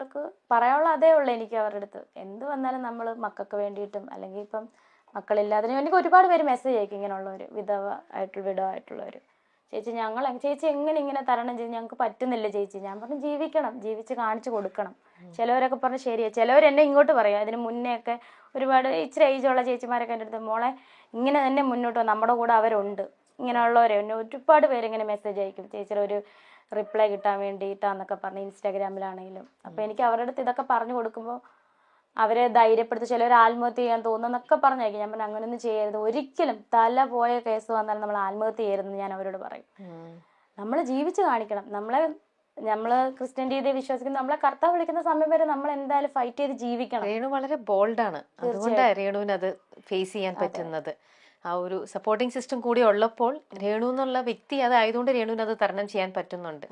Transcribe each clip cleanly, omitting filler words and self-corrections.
മക്കൾക്ക് പറയാനുള്ള അതേ ഉള്ളൂ എനിക്ക് അവരുടെ അടുത്ത്. എന്ത് വന്നാലും നമ്മൾ മക്കൾക്ക് വേണ്ടിയിട്ടും അല്ലെങ്കിൽ ഇപ്പം മക്കളില്ലാതിനും എനിക്ക് ഒരുപാട് പേര് മെസ്സേജ് അയക്കും ഇങ്ങനെയുള്ളവർ, വിധവായിട്ടുള്ളവർ. ചേച്ചി എങ്ങനെ ഇങ്ങനെ തരണം ചെയ്ത്, ഞങ്ങൾക്ക് പറ്റുന്നില്ല ചേച്ചി. ഞാൻ പറഞ്ഞു ജീവിക്കണം, ജീവിച്ച് കാണിച്ചു കൊടുക്കണം. ചിലവരൊക്കെ പറഞ്ഞു ശരിയാണ്. ചിലവരെന്നെ ഇങ്ങോട്ട് പറയും. അതിന് മുന്നേ ഒക്കെ ഒരുപാട് ഇച്ചിരി ഏജുള്ള ചേച്ചിമാരൊക്കെ എൻ്റെ അടുത്ത് മോളെ ഇങ്ങനെ തന്നെ മുന്നോട്ട് വന്ന് നമ്മുടെ കൂടെ അവരുണ്ട് ഇങ്ങനെയുള്ളവരെ എന്നെ ഒരുപാട് പേര് ഇങ്ങനെ മെസ്സേജ് അയക്കും ചേച്ചിയുടെ ഒരു റിപ്ലൈ കിട്ടാൻ വേണ്ടിയിട്ടാന്നൊക്കെ പറഞ്ഞ് ഇൻസ്റ്റാഗ്രാമിലാണെങ്കിലും. അപ്പോൾ എനിക്ക് അവരുടെ അടുത്ത് ഇതൊക്കെ പറഞ്ഞു കൊടുക്കുമ്പോൾ അവരെ ധൈര്യപ്പെടുത്തി. ചിലവർ ആത്മഹത്യ ചെയ്യാൻ തോന്നുന്നൊക്കെ പറഞ്ഞയക്കും. ഞാൻ പറഞ്ഞു അങ്ങനെയൊന്നും ചെയ്യരുത്, ഒരിക്കലും തല പോയ കേസ് വന്നാൽ നമ്മൾ ആത്മഹത്യ ചെയ്യരുതെന്ന് ഞാൻ അവരോട് പറയും. നമ്മൾ ജീവിച്ച് കാണിക്കണം. നമ്മൾ ക്രിസ്ത്യൻ രീതിയെ വിശ്വസിക്കുന്ന നമ്മളെ കർത്താവ് വിളിക്കുന്ന സമയം വരെ നമ്മൾ എന്തായാലും ഫൈറ്റ് ചെയ്ത് ജീവിക്കണം. രേണു വളരെ ബോൾഡാണ്, അതുകൊണ്ടാണ് രേണുവിന് അത് ഫേസ് ചെയ്യാൻ പറ്റുന്നത്. ആ ഒരു സപ്പോർട്ടിങ് സിസ്റ്റം കൂടി ഉള്ളപ്പോൾ രേണു എന്നുള്ള വ്യക്തി അതായതുകൊണ്ട് രേണുവിന് അത് തരണം ചെയ്യാൻ പറ്റുന്നുണ്ട്.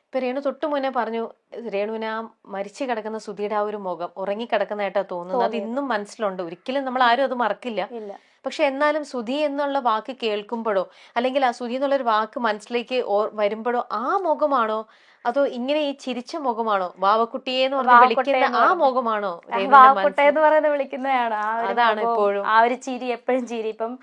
ഇപ്പൊ രേണു തൊട്ടു മുന്നേ പറഞ്ഞു രേണുവിന് ആ മരിച്ചു കിടക്കുന്ന സുധിയുടെ ആ ഒരു മുഖം ഉറങ്ങിക്കിടക്കുന്നതായിട്ടാ തോന്നുന്നത്. അത് ഇന്നും മനസ്സിലുണ്ട്, ഒരിക്കലും നമ്മൾ ആരും അത് മറക്കില്ല. പക്ഷെ എന്നാലും സുധി എന്നുള്ള വാക്ക് കേൾക്കുമ്പോഴോ അല്ലെങ്കിൽ ആ സുധി എന്നുള്ളൊരു വാക്ക് മനസ്സിലേക്ക് വരുമ്പോഴോ ആ മുഖമാണോ അതോ ഇങ്ങനെ ഈ ചിരിച്ച മുഖമാണോ, വാവക്കുട്ടിയെന്ന് പറഞ്ഞ് വിളിക്കുന്ന ആ മുഖമാണോ വാവക്കുട്ടയെന്ന് പറയുന്നത് വിളിക്കുന്നതാണ്. അതാണ് ഇപ്പോഴും ആ ഒരു ചിരി, എപ്പോഴും ചിരി. ഇപ്പം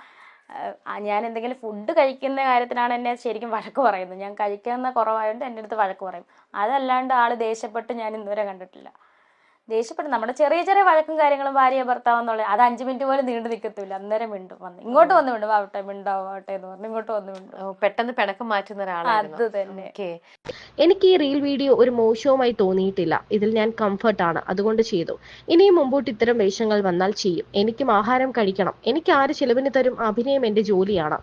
ഞാൻ എന്തെങ്കിലും ഫുഡ് കഴിക്കുന്ന കാര്യത്തിനാണ് എന്നെ ശരിക്കും വഴക്ക് പറയുന്നത്. ഞാൻ കഴിക്കുന്ന കുറവായതുകൊണ്ട് എൻ്റെ അടുത്ത് വഴക്ക് പറയും. അതല്ലാണ്ട് ആള് ദേഷ്യപ്പെട്ട് ഞാൻ ഇന്നുവരെ കണ്ടിട്ടില്ല. ദേഷ്യപ്പെട്ട് നമ്മുടെ ചെറിയ ചെറിയ വഴക്കും കാര്യങ്ങളും ഭാര്യ ഭർത്താവ് എന്നുള്ളത് അത് 5 മിനിറ്റ് പോലും നീണ്ടു നിൽക്കത്തില്ല. അന്നേരം മിണ്ടും, വന്ന് ഇങ്ങോട്ട് വന്ന് മിണ്ടും, ആവട്ടെ മിണ്ടാവട്ടെ എന്ന് പറഞ്ഞ് ഇങ്ങോട്ട് വന്ന് മിണ്ടും. പെട്ടെന്ന് പിണക്കം മാറ്റുന്ന ഒരാളായിരുന്നു. അത് തന്നെ. എനിക്ക് ഈ റീൽ വീഡിയോ ഒരു മോശവുമായി തോന്നിയിട്ടില്ല. ഇതിൽ ഞാൻ കംഫർട്ടാണ്, അതുകൊണ്ട് ചെയ്തു. ഇനിയും മുമ്പോട്ട് ഇത്തരം വേഷങ്ങൾ വന്നാൽ ചെയ്യും. എനിക്കും ആഹാരം കഴിക്കണം. എനിക്ക് ആര് ചിലവിന് തരും? അഭിനയം എന്റെ ജോലിയാണ്.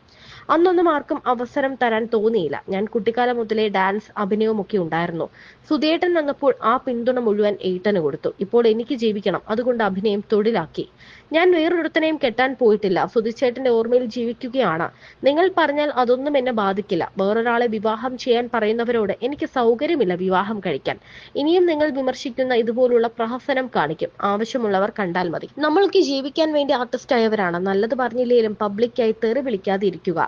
അന്നൊന്നും ആർക്കും അവസരം തരാൻ തോന്നിയില്ല. ഞാൻ കുട്ടിക്കാലം മുതലേ ഡാൻസ്, അഭിനയവും ഒക്കെ ഉണ്ടായിരുന്നു. സുധിയേട്ടൻ വന്നപ്പോൾ ആ പിന്തുണ മുഴുവൻ ഏട്ടന് കൊടുത്തു. ഇപ്പോൾ എനിക്ക് ജീവിക്കണം, അതുകൊണ്ട് അഭിനയം തൊഴിലാക്കി. ഞാൻ വേറൊരുത്തനെയും കെട്ടാൻ പോയിട്ടില്ല. സുധിച്ചേട്ടന്റെ ഓർമ്മയിൽ ജീവിക്കുകയാണ്. നിങ്ങൾ പറഞ്ഞാൽ അതൊന്നും എന്നെ ബാധിക്കില്ല. വേറൊരാളെ വിവാഹം ചെയ്യാൻ പറയുന്നവരോട് എനിക്ക് സൗകര്യമില്ല വിവാഹം കഴിക്കാൻ. ഇനിയും നിങ്ങൾ വിമർശിക്കുന്ന ഇതുപോലുള്ള പ്രഹസനം കാണിക്കും. ആവശ്യമുള്ളവർ കണ്ടാൽ മതി. നമ്മൾക്ക് ജീവിക്കാൻ വേണ്ടി ആർട്ടിസ്റ്റ് ആയവരാണ്. നല്ലത് പറഞ്ഞില്ലേലും പബ്ലിക്കായി തെറി വിളിക്കാതെ ഇരിക്കുക,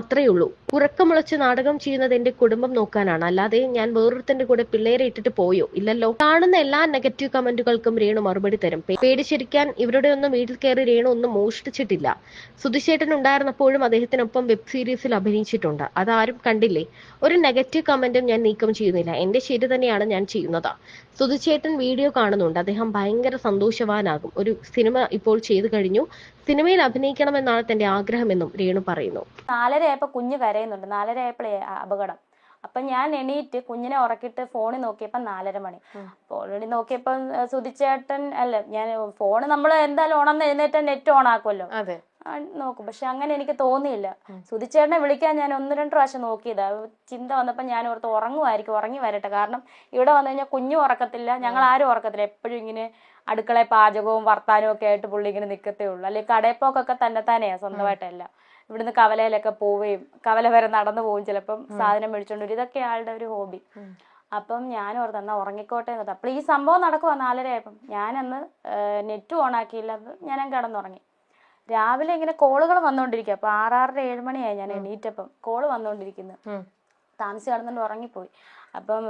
അത്രയുള്ളൂ. ഉറക്കമുളച്ച് നാടകം ചെയ്യുന്നത് എന്റെ കുടുംബം നോക്കാനാണ്, അല്ലാതെ ഞാൻ വേറൊരുത്തന്റെ കൂടെ പിള്ളേരെ ഇട്ടിട്ട് പോയോ? ഇല്ലല്ലോ. കാണുന്ന എല്ലാ നെഗറ്റീവ് കമന്റുകൾക്കും രേണു മറുപടി തരും. പേടിച്ചിരിക്കാൻ ഇവരുടെ ഒന്നും വീട്ടിൽ കയറി രേണു ഒന്നും മോഷ്ടിച്ചിട്ടില്ല. സുധിച്ചേട്ടൻ ഉണ്ടായിരുന്നപ്പോഴും അദ്ദേഹത്തിനൊപ്പം വെബ് സീരീസിൽ അഭിനയിച്ചിട്ടുണ്ട്. അതാരും കണ്ടില്ലേ? ഒരു നെഗറ്റീവ് കമന്റും ഞാൻ നീക്കം ചെയ്യുന്നില്ല. എന്റെ ശരി തന്നെയാണ് ഞാൻ ചെയ്യുന്നത്. സുധിച്ചേട്ടൻ വീഡിയോ കാണുന്നുണ്ട്. അദ്ദേഹം ഭയങ്കര സന്തോഷവാനാകും. ഒരു സിനിമ ഇപ്പോൾ ചെയ്തു കഴിഞ്ഞു. സിനിമയിൽ അഭിനയിക്കണമെന്നാണ് തന്റെ ആഗ്രഹമെന്നും രേണു പറയുന്നു. 4:30 ആയപ്പോ കുഞ്ഞ് കരയുന്നുണ്ട്. 4:30 ആയപ്പോഴേ അപകടം. അപ്പം ഞാൻ എണീറ്റ് കുഞ്ഞിനെ ഉറക്കിയിട്ട് ഫോണിൽ നോക്കിയപ്പോൾ 4:30 മണി. അപ്പോൾ ഓൾറെഡി നോക്കിയപ്പം സുധിച്ചേട്ടൻ അല്ല, ഞാൻ ഫോണ് നമ്മൾ എന്തായാലും ഉണർന്ന് എഴുന്നേറ്റ് നെറ്റ് ഓൺ ആക്കുമല്ലോ, നോക്കും. പക്ഷെ അങ്ങനെ എനിക്ക് തോന്നിയില്ല. സുധിച്ചേട്ടനെ വിളിക്കാൻ ഞാൻ 1-2 പ്രാവശ്യം നോക്കിയതാ. ചിന്ത വന്നപ്പോൾ ഞാൻ ഓർത്ത് ഉറങ്ങുമായിരിക്കും, ഉറങ്ങി വരട്ടെ. കാരണം ഇവിടെ വന്നു കഴിഞ്ഞാൽ കുഞ്ഞും ഉറക്കത്തില്ല, ഞങ്ങൾ ആരും ഉറക്കത്തില്ല. എപ്പോഴും ഇങ്ങനെ അടുക്കളയിൽ പാചകവും വർത്താനവും ഒക്കെ ആയിട്ട് പുള്ളി ഇങ്ങനെ നിൽക്കത്തേ ഉള്ളൂ. അല്ലെങ്കിൽ കടയപ്പോക്കൊക്കെ തന്നെത്താനെയാ, സ്വന്തമായിട്ടല്ല. ഇവിടുന്ന് കവലയിലൊക്കെ പോവുകയും കവല വരെ നടന്നു പോവും, ചിലപ്പം സാധനം മേടിച്ചോണ്ട് വരും. ഇതൊക്കെ ആളുടെ ഒരു ഹോബി. അപ്പം ഞാൻ ഓർത്ത് എന്നാ ഉറങ്ങിക്കോട്ടെ എന്ന്. അപ്പോൾ ഈ സംഭവം നടക്കുവാ 4:30 ആയപ്പം. ഞാനന്ന് നെറ്റ് ഓൺ ആക്കിയില്ല, ഞാൻ കിടന്നുറങ്ങി. രാവിലെ ഇങ്ങനെ കോളുകൾ വന്നുകൊണ്ടിരിക്കുക. അപ്പോൾ 6-6:30 7 മണിയായി ഞാൻ എണീറ്റപ്പം. കോള് വന്നുകൊണ്ടിരിക്കുന്നു. താമസിച്ച് കിടന്നുകൊണ്ട് ഉറങ്ങിപ്പോയി. അപ്പം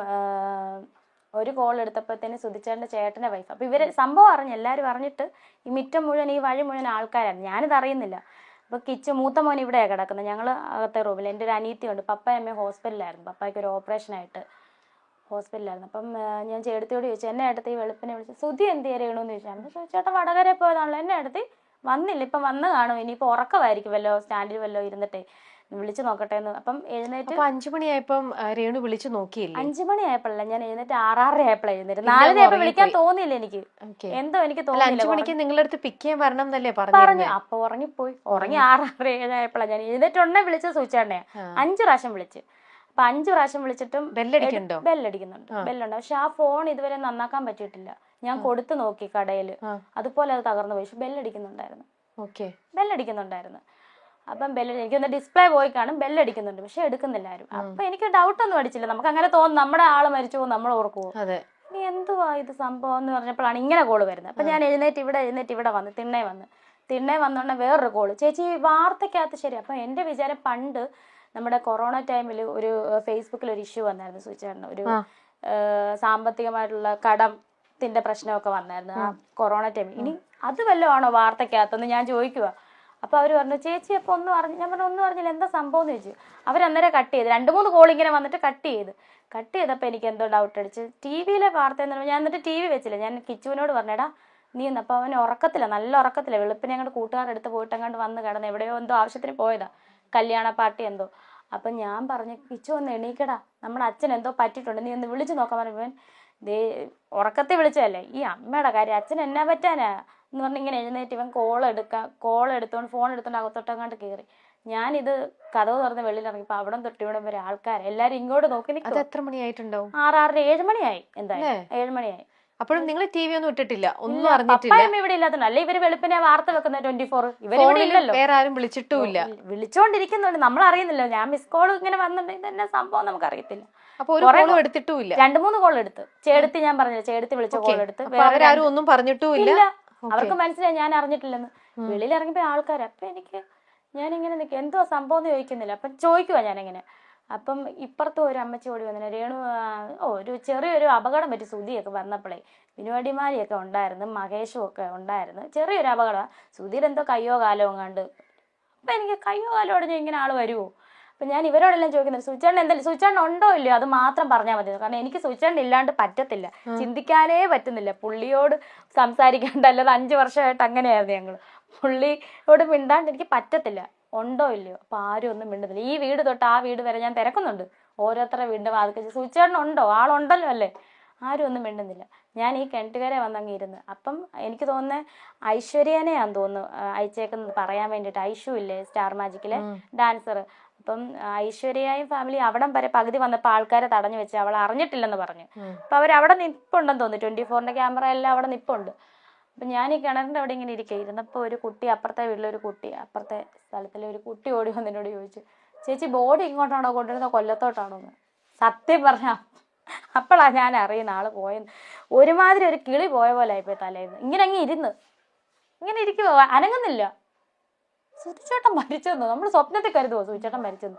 ഒരു കോൾ എടുത്തപ്പോഴത്തേന് സുധിച്ചേട്ടൻ്റെ ചേട്ടൻ്റെ വൈഫ്. അപ്പോൾ ഇവർ സംഭവം അറിഞ്ഞു, എല്ലാവരും അറിഞ്ഞിട്ട് ഈ മിറ്റം മുഴുവൻ ഈ വഴി മുഴുവൻ ആൾക്കാരാണ്. ഞാനിത് അറിയുന്നില്ല. അപ്പോൾ മൂത്ത മോൻ ഇവിടെയാണ് കിടക്കുന്നത്, ഞങ്ങൾ അകത്തെ റൂമിൽ. എൻ്റെ ഒരു അനിയത്തിയുണ്ട്. പപ്പയും അമ്മയും ഹോസ്പിറ്റലിലായിരുന്നു. പപ്പായ്ക്ക് ഒരു ഓപ്പറേഷനായിട്ട് ഹോസ്പിറ്റലിലായിരുന്നു. അപ്പം ഞാൻ ചേട്ടത്തിയോട് ചോദിച്ചു, എന്നെ അടുത്ത് ഈ വെളുപ്പിനെ വിളിച്ചു സുധി എന്ത് ചെയ്യണമെന്ന് ചോദിച്ചാൽ ചേട്ടൻ വടകര പോയതാണല്ലോ, എന്നെ അടുത്ത് വന്നില്ല, ഇപ്പം വന്ന് കാണും, ഇനിയിപ്പോൾ ഉറക്കമായിരിക്കുമല്ലോ, സ്റ്റാൻഡിൽ വല്ലോ ഇരുന്നിട്ടേ വിളിച്ചു നോക്കട്ടെ എന്ന്. അപ്പം എഴുന്നേറ്റ് 5 മണിയായപ്പം രേണു വിളിച്ചു നോക്കിയില്ല. 5 മണിയായപ്പോഴല്ല ഞാൻ എഴുന്നേറ്റ്, 6-6:30 ആയപ്പോഴാണ് എഴുന്നേറ്റ്. 4:30 ആയപ്പോൾ വിളിക്കാൻ തോന്നിയില്ല എനിക്ക്, എന്തോ എനിക്ക് തോന്നിയില്ല. 5 മണിക്ക് നിങ്ങളുടെ അടുത്ത് പിക്ക് ചെയ്യാൻ വരണം എന്നല്ലേ പറഞ്ഞു. അപ്പൊ ഉറങ്ങിപ്പോയി. ഉറങ്ങി 6-6:30 7 ആയപ്പോഴാണ് ഞാൻ എഴുന്നേറ്റ് വിളിച്ച സൂചിച്ചേട്ടനെ 5 പ്രാവശ്യം വിളിച്ച്. അപ്പൊ 5 പ്രാവശ്യം വിളിച്ചിട്ടും ബെല്ലടിക്കുന്നുണ്ട്. പക്ഷെ ആ ഫോൺ ഇതുവരെ നന്നാക്കാൻ പറ്റിയിട്ടില്ല. ഞാൻ കൊടുത്തു നോക്കി കടയിൽ, അതുപോലെ അത് തകർന്നു പോയി. പക്ഷെ ബെല്ലടിക്കുന്നുണ്ടായിരുന്നു. അപ്പം എനിക്കൊന്ന് ഡിസ്പ്ലേ പോയി കാണും, ബെല്ലടിക്കുന്നുണ്ട്, പക്ഷെ എടുക്കുന്നില്ല ആരും. അപ്പൊ എനിക്ക് ഡൗട്ട് ഒന്നും അടിച്ചില്ല. നമുക്ക് അങ്ങനെ തോന്നും, നമ്മുടെ ആള് മരിച്ചു പോകും, നമ്മൾ ഓർക്കുവോ, ഇനി എന്തുവാ ഇത് സംഭവം എന്ന് പറഞ്ഞപ്പോഴാണ് ഇങ്ങനെ കോള് വരുന്നത്. അപ്പൊ ഞാൻ എഴുന്നേറ്റ് ഇവിടെ വന്ന് തിണ്ണേ വന്നോണ്ട് വേറൊരു കോള്, ചേച്ചി വാർത്തക്കകത്ത് ശരി. അപ്പൊ എന്റെ വിചാരം പണ്ട് നമ്മുടെ കൊറോണ ടൈമിൽ ഒരു ഫേസ്ബുക്കിൽ ഒരു ഇഷ്യൂ വന്നായിരുന്നു സുചേട്ടന്, ഒരു സാമ്പത്തികമായിട്ടുള്ള കടം ത്തിന്റെ പ്രശ്നമൊക്കെ വന്നായിരുന്നു ആ കൊറോണ ടൈം. ഇനി അത് വല്ലതും ആണോ വാർത്തക്കകത്തെന്ന് ഞാൻ ചോദിക്കുക. അപ്പൊ അവര് പറഞ്ഞു ചേച്ചി അപ്പൊ ഒന്നും അറിഞ്ഞു. ഞാൻ പറഞ്ഞു ഒന്നും അറിഞ്ഞില്ല, എന്താ സംഭവം എന്ന് ചോദിച്ചു. അവരന്നേരം കട്ട് ചെയ്ത് 2-3 കോൾ ഇങ്ങനെ വന്നിട്ട് കട്ട് ചെയ്തപ്പോൾ എനിക്ക് എന്തോ ഡൗട്ട് അടിച്ച്. ടിവിയിലെ വാർത്ത എന്ന് പറഞ്ഞാൽ ഞാൻ എന്നിട്ട് ടി വി വെച്ചില്ല. ഞാൻ കിച്ചുവിനോട് പറഞ്ഞേടാ നീ ഒന്ന്. അപ്പൊ അവൻ ഉറക്കത്തില്ല, നല്ല ഉറക്കത്തില്ല. വെളുപ്പിനെ അങ്ങോട്ട് കൂട്ടുകാരുടെ അടുത്ത് പോയിട്ട് അങ്ങോട്ട് വന്ന് കിടന്ന് എവിടെയോ എന്തോ ആവശ്യത്തിന് പോയതാ, കല്യാണ പാർട്ടി എന്തോ. അപ്പൊ ഞാൻ പറഞ്ഞു കിച്ചു ഒന്ന് എണീക്കടാ, നമ്മുടെ അച്ഛൻ എന്തോ പറ്റിയിട്ടുണ്ട്, നീ ഒന്ന് വിളിച്ചു നോക്കാൻ പറഞ്ഞു. ഇവൻ ദേ ഉറക്കത്തെ വിളിച്ചതല്ലേ, ഈ അമ്മയുടെ കാര്യം അച്ഛൻ എന്നാ പറ്റാനാ എന്ന് പറഞ്ഞ് ഇങ്ങനെ എഴുന്നേറ്റ് ഇവൻ കോൾ എടുത്തോണ്ട് ഫോൺ എടുത്തോണ്ട് അകത്തോട്ടങ്ങാണ്ട് കയറി. ഞാനിത് കഥവ് തുറന്ന് വെളിയിലിറങ്ങിയപ്പോ അവിടെ തൊട്ട് ഇവിടെ വരെ ആൾക്കാർ എല്ലാരും ഇങ്ങോട്ട് നോക്കി നിൽക്കും. എത്ര മണിയായിട്ടുണ്ടാവും? 7 മണിയായി. എന്തായാലും 7 മണിയായി. അപ്പോഴും നിങ്ങൾ ടി വി ഒന്നും ഇട്ടിട്ടില്ല, ഒന്നും അറിഞ്ഞിട്ടില്ല? പപ്പായമ്മ ഇവിടെ ഇല്ലാത്തതുകൊണ്ട്. അല്ലെ ഇവര് വെളുപ്പിനെ വാർത്ത വെക്കുന്ന 24 ഇവരിവിടെ ഇല്ലല്ലോ. വേറെ ആരും വിളിച്ചിട്ടുമില്ല. വിളിച്ചോണ്ടിരിക്കുന്നുണ്ട്, നമ്മൾ അറിയുന്നില്ല. ഞാൻ മിസ് കോൾ ഇങ്ങനെ വന്നിട്ടുണ്ടെങ്കിൽ തന്നെ സംഭവം നമുക്ക് അറിയത്തില്ല. അപ്പൊ ഒരു കോളും എടുത്തിട്ടുമില്ല? 2-3 കോൾ എടുത്ത്. ചേടത്തി ഞാൻ പറഞ്ഞില്ല, ചേടത്തി വിളിച്ച കോൾ എടുത്ത്. അവരാരും ഒന്നും പറഞ്ഞിട്ടുമില്ല. അവർക്ക് മനസ്സിലായി ഞാൻ അറിഞ്ഞിട്ടില്ലെന്ന്. വെളിയിൽ ഇറങ്ങിയപ്പോ ആൾക്കാർ. അപ്പൊ ഞാനിങ്ങനെ നിൽക്കുക, എന്തോ സംഭവം എന്ന് ചോദിക്കുന്നില്ല. അപ്പൊ ചോദിക്കുവാ ഞാനിങ്ങനെ. അപ്പം ഇപ്പുറത്തും ഒരു അമ്മച്ചി ഓടി വന്നില്ല. രേണു ഒരു ചെറിയൊരു അപകടം പറ്റി. സുധിയൊക്കെ വന്നപ്പോഴേ വിനുവടിമാരിയൊക്കെ ഉണ്ടായിരുന്നു, മഹേഷും ഒക്കെ ഉണ്ടായിരുന്നു. ചെറിയൊരു അപകടം. സുധീർ എന്തോ കയ്യോ കാലോ കണ്ട്. അപ്പൊ എനിക്ക് കയ്യോ കാലോ ഓടിഞ്ഞ ഇങ്ങനെ ആള് വരുമോ? അപ്പൊ ഞാൻ ഇവരോടെല്ലാം ചോദിക്കുന്നത് സുചേട്ടൻ എന്തായാലും സുചേട്ടൻ ഉണ്ടോ ഇല്ലയോ അത് മാത്രം പറഞ്ഞാൽ മതി. കാരണം എനിക്ക് സുചേട്ടൻ ഇല്ലാണ്ട് പറ്റത്തില്ല, ചിന്തിക്കാനേ പറ്റുന്നില്ല. പുള്ളിയോട് സംസാരിക്കാണ്ട്. അല്ലാതെ 5 വർഷമായിട്ട് അങ്ങനെയായിരുന്നു ഞങ്ങള്. പുള്ളിയോട് മിണ്ടാണ്ട് എനിക്ക് പറ്റത്തില്ല. ഉണ്ടോ ഇല്ലയോ? അപ്പൊ ആരും ഒന്നും മിണ്ടുന്നില്ല. ഈ വീട് തൊട്ട് ആ വീട് വരെ ഞാൻ തിരക്കുന്നുണ്ട്. ഓരോരുത്തരുടെ വീടിന്റെ വാതിൽ സുചേട്ടൻ ഉണ്ടോ, ആളുണ്ടല്ലോ അല്ലേ? ആരും ഒന്നും മിണ്ടുന്നില്ല. ഞാൻ ഈ കിണറ്റുകരെ വന്നങ്ങ് ഇരുന്ന്. അപ്പം എനിക്ക് തോന്നുന്നത് ഐശ്വര്യനെയാന്ന് തോന്നുന്നു അയച്ചേക്കുന്നത് പറയാൻ വേണ്ടിയിട്ട്. ഐഷു ഇല്ലേ സ്റ്റാർ മാജിക്കിലെ ഡാൻസർ. അപ്പം ഐശ്വര്യയും ഫാമിലി അവിടം വരെ പകുതി വന്നപ്പോൾ ആൾക്കാരെ തടഞ്ഞു വെച്ച് അവൾ അറിഞ്ഞിട്ടില്ലെന്ന് പറഞ്ഞു. അപ്പൊ അവരവിടെ നിപ്പുണ്ടെന്ന് തോന്നുന്നു. 24-ന്റെ ക്യാമറ എല്ലാം അവിടെ നിപ്പുണ്ട്. അപ്പൊ ഞാൻ ഈ കിണറിന്റെ അവിടെ ഇങ്ങനെ ഇരുന്നപ്പോ ഒരു കുട്ടി, അപ്പുറത്തെ വീട്ടിലൊരു കുട്ടി, അപ്പുറത്തെ സ്ഥലത്തിലെ ഒരു കുട്ടി ഓടി വന്ന് എന്നോട് ചോദിച്ചു, ചേച്ചി ബോഡി ഇങ്ങോട്ടാണോ കൊണ്ടുവരുന്നത് കൊല്ലത്തോട്ടാണോ എന്ന്. സത്യം പറഞ്ഞ അപ്പോഴാ ഞാൻ അറിയുന്ന ആള് പോയെന്ന്. ഒരുമാതിരി ഒരു കിളി പോയ പോലെ ആയിപ്പോയി തലേന്ന്. ഇങ്ങനെ ഇങ്ങനെ ഇരിക്കുവോ, അനങ്ങുന്നില്ല. സുധിച്ചേട്ടൻ മരിച്ചെന്നോ? നമ്മൾ സ്വപ്നത്തിൽ കരുതുവോ സുധിച്ചേട്ടൻ മരിച്ചെന്ന്?